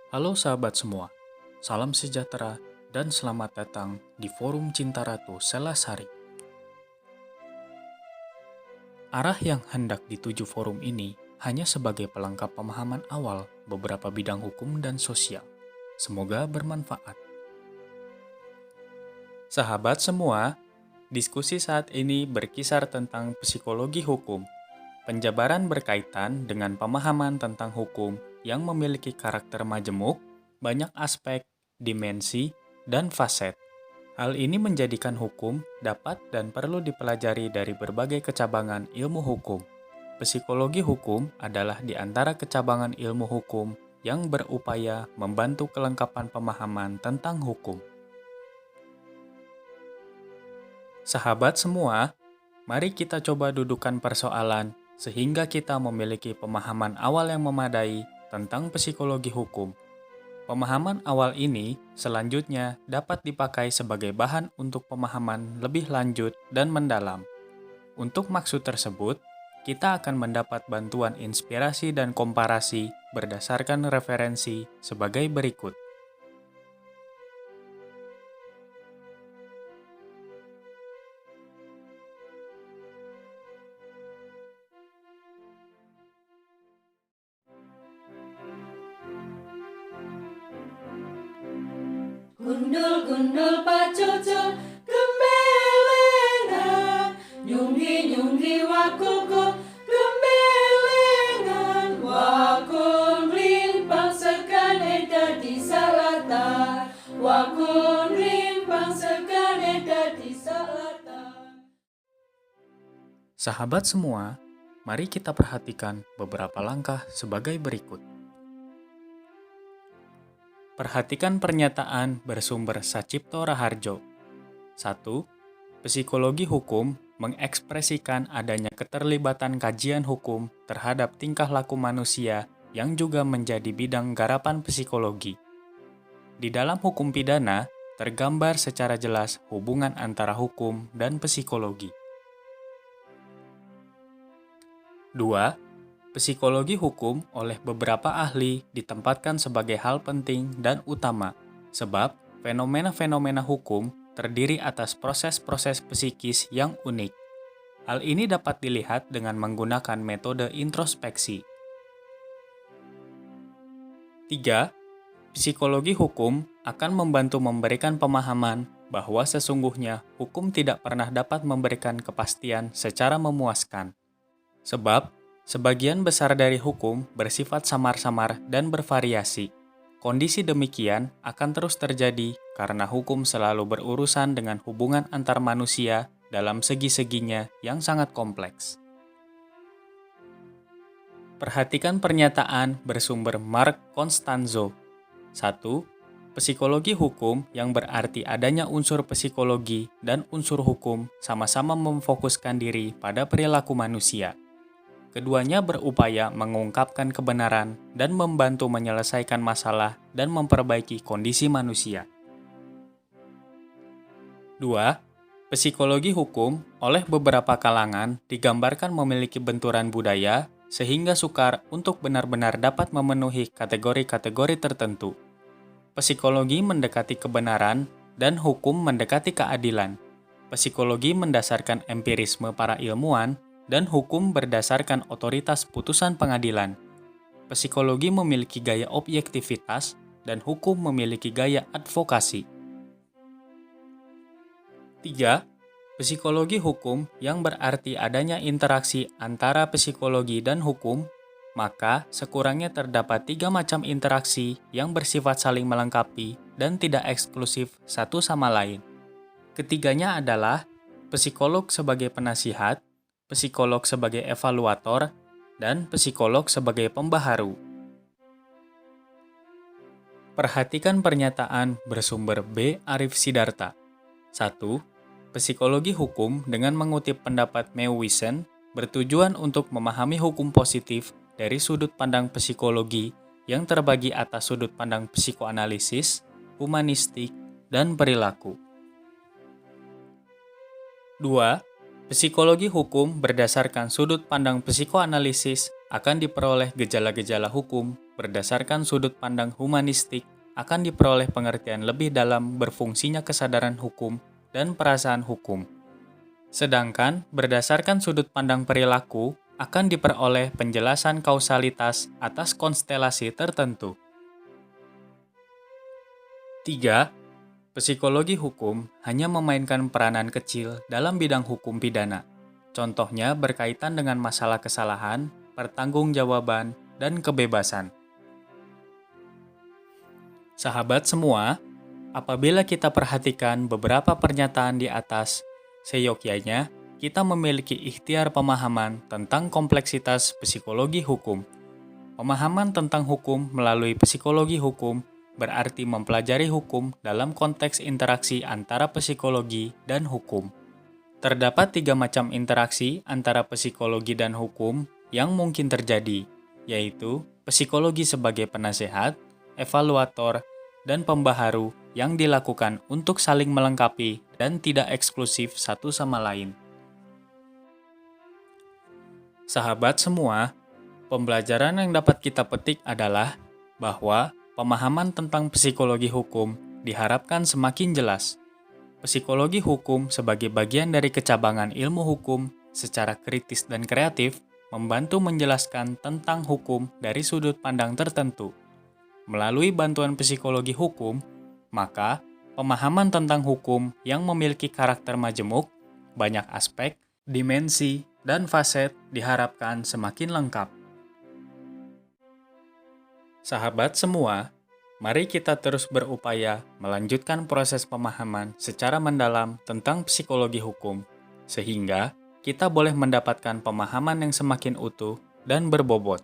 Halo sahabat semua, salam sejahtera dan selamat datang di Forum Cinta Ratu Selasari. Arah yang hendak dituju forum ini hanya sebagai pelengkap pemahaman awal beberapa bidang hukum dan sosial. Semoga bermanfaat. Sahabat semua, diskusi saat ini berkisar tentang psikologi hukum. Penjabaran berkaitan dengan pemahaman tentang hukum yang memiliki karakter majemuk, banyak aspek, dimensi, dan faset. Hal ini menjadikan hukum dapat dan perlu dipelajari dari berbagai kecabangan ilmu hukum. Psikologi hukum adalah di antara kecabangan ilmu hukum yang berupaya membantu kelengkapan pemahaman tentang hukum. Sahabat semua, mari kita coba dudukan persoalan sehingga kita memiliki pemahaman awal yang memadai tentang psikologi hukum. Pemahaman awal ini selanjutnya dapat dipakai sebagai bahan untuk pemahaman lebih lanjut dan mendalam. Untuk maksud tersebut, kita akan mendapat bantuan inspirasi dan komparasi berdasarkan referensi sebagai berikut. Gundul-gundul pacucul gembelengan, nyunggi-nyunggi wakulku gembelengan, wakul rimpang sekane dadi salata, wakul rimpang sekane dadi salata. Sahabat semua, mari kita perhatikan beberapa langkah sebagai berikut. Perhatikan pernyataan bersumber Sacipto Raharjo. 1. Psikologi hukum mengekspresikan adanya keterlibatan kajian hukum terhadap tingkah laku manusia yang juga menjadi bidang garapan psikologi. Di dalam hukum pidana, tergambar secara jelas hubungan antara hukum dan psikologi. 2. Psikologi hukum oleh beberapa ahli ditempatkan sebagai hal penting dan utama, sebab fenomena-fenomena hukum terdiri atas proses-proses psikis yang unik. Hal ini dapat dilihat dengan menggunakan metode introspeksi. 3. Psikologi hukum akan membantu memberikan pemahaman bahwa sesungguhnya hukum tidak pernah dapat memberikan kepastian secara memuaskan. Sebab, sebagian besar dari hukum bersifat samar-samar dan bervariasi. Kondisi demikian akan terus terjadi karena hukum selalu berurusan dengan hubungan antar manusia dalam segi-seginya yang sangat kompleks. Perhatikan pernyataan bersumber Mark Constanzo. 1. Psikologi hukum yang berarti adanya unsur psikologi dan unsur hukum sama-sama memfokuskan diri pada perilaku manusia. Keduanya berupaya mengungkapkan kebenaran dan membantu menyelesaikan masalah dan memperbaiki kondisi manusia. 2. Psikologi hukum oleh beberapa kalangan digambarkan memiliki benturan budaya sehingga sukar untuk benar-benar dapat memenuhi kategori-kategori tertentu. Psikologi mendekati kebenaran dan hukum mendekati keadilan. Psikologi mendasarkan empirisme para ilmuwan dan hukum berdasarkan otoritas putusan pengadilan. Psikologi memiliki gaya objektivitas dan hukum memiliki gaya advokasi. 3. Psikologi hukum yang berarti adanya interaksi antara psikologi dan hukum, maka sekurangnya terdapat 3 macam interaksi yang bersifat saling melengkapi dan tidak eksklusif satu sama lain. Ketiganya adalah psikolog sebagai penasihat, psikolog sebagai evaluator, dan psikolog sebagai pembaharu. Perhatikan pernyataan bersumber B. Arif Sidarta. 1. Psikologi hukum dengan mengutip pendapat Mewisen bertujuan untuk memahami hukum positif dari sudut pandang psikologi yang terbagi atas sudut pandang psikoanalisis, humanistik, dan perilaku. 2. Psikologi hukum berdasarkan sudut pandang psikoanalisis akan diperoleh gejala-gejala hukum berdasarkan sudut pandang humanistik akan diperoleh pengertian lebih dalam berfungsinya kesadaran hukum dan perasaan hukum. Sedangkan berdasarkan sudut pandang perilaku akan diperoleh penjelasan kausalitas atas konstelasi tertentu. 3. Psikologi hukum hanya memainkan peranan kecil dalam bidang hukum pidana. Contohnya berkaitan dengan masalah kesalahan, pertanggungjawaban, dan kebebasan. Sahabat semua, apabila kita perhatikan beberapa pernyataan di atas, seyogyanya kita memiliki ikhtiar pemahaman tentang kompleksitas psikologi hukum. Pemahaman tentang hukum melalui psikologi hukum berarti mempelajari hukum dalam konteks interaksi antara psikologi dan hukum. Terdapat 3 macam interaksi antara psikologi dan hukum yang mungkin terjadi, yaitu psikologi sebagai penasehat, evaluator, dan pembaharu yang dilakukan untuk saling melengkapi dan tidak eksklusif satu sama lain. Sahabat semua, pembelajaran yang dapat kita petik adalah bahwa pemahaman tentang psikologi hukum diharapkan semakin jelas. Psikologi hukum sebagai bagian dari kecabangan ilmu hukum secara kritis dan kreatif membantu menjelaskan tentang hukum dari sudut pandang tertentu. Melalui bantuan psikologi hukum, maka pemahaman tentang hukum yang memiliki karakter majemuk, banyak aspek, dimensi, dan faset diharapkan semakin lengkap. Sahabat semua, mari kita terus berupaya melanjutkan proses pemahaman secara mendalam tentang psikologi hukum, sehingga kita boleh mendapatkan pemahaman yang semakin utuh dan berbobot.